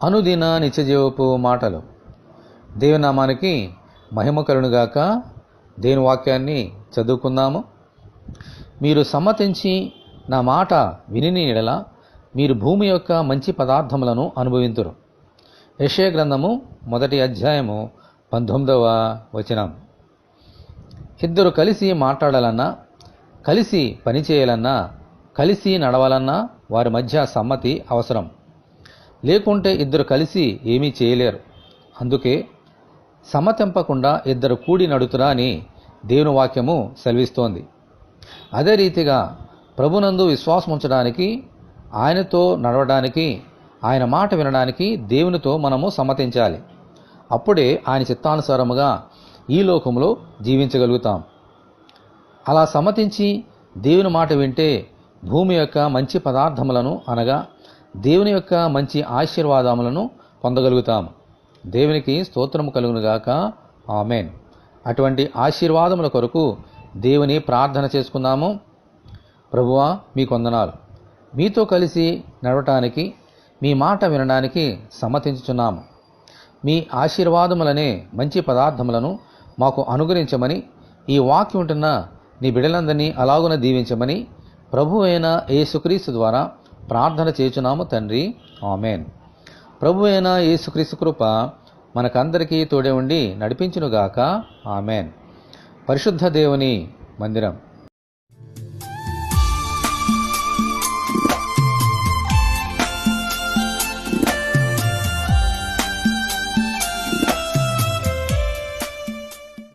అనుదిన నిత్యజీవపు మాటలు. దేవుని నామానికి మహిమ కలుగునుగాక. దేవుని వాక్యాన్ని చదువుకుందాము. మీరు సమ్మతించి నా మాట విని ఎడల మీరు భూమి యొక్క మంచి పదార్థములను అనుభవింతురు. యెషయా గ్రంథము 1వ అధ్యాయము 19వ వచనం. ఇద్దరు కలిసి మాట్లాడాలన్నా, కలిసి పనిచేయాలన్నా, కలిసి నడవాలన్నా వారి మధ్య సమ్మతి అవసరం. లేకుంటే ఇద్దరు కలిసి ఏమీ చేయలేరు. అందుకే సమ్మతింపకుండా ఇద్దరు కూడి నడుతురా అని దేవుని వాక్యము సెలవిస్తోంది. అదే రీతిగా ప్రభునందు విశ్వాసం ఉంచడానికి, ఆయనతో నడవడానికి, ఆయన మాట వినడానికి దేవునితో మనము సమ్మతించాలి. అప్పుడే ఆయన చిత్తానుసారముగా ఈ లోకంలో జీవించగలుగుతాం. అలా సమ్మతించి దేవుని మాట వింటే భూమి యొక్క మంచి పదార్థములను అనగా దేవుని యొక్క మంచి ఆశీర్వాదములను పొందగలుగుతాము. దేవునికి స్తోత్రము కలుగునుగాక. ఆమేన్. అటువంటి ఆశీర్వాదముల కొరకు దేవుని ప్రార్థన చేసుకుందాము. ప్రభువా, మీకు వందనాలు. మీతో కలిసి నడవటానికి, మీ మాట వినడానికి సమ్మతించుచున్నాము. మీ ఆశీర్వాదములనే మంచి పదార్థములను మాకు అనుగ్రహించమని, ఈ వాక్యం ఉంటున్న నీ బిడ్డలందరినీ అలాగున దీవించమని ప్రభు అయిన యేసుక్రీస్తు ద్వారా ప్రార్థన చేయుచున్నాము తండ్రి. ఆమేన్. ప్రభు అయిన యేసుక్రీస్తు కృప మనకందరికీ తోడే ఉండి నడిపించునుగాక. ఆమేన్. పరిశుద్ధ దేవుని మందిరం.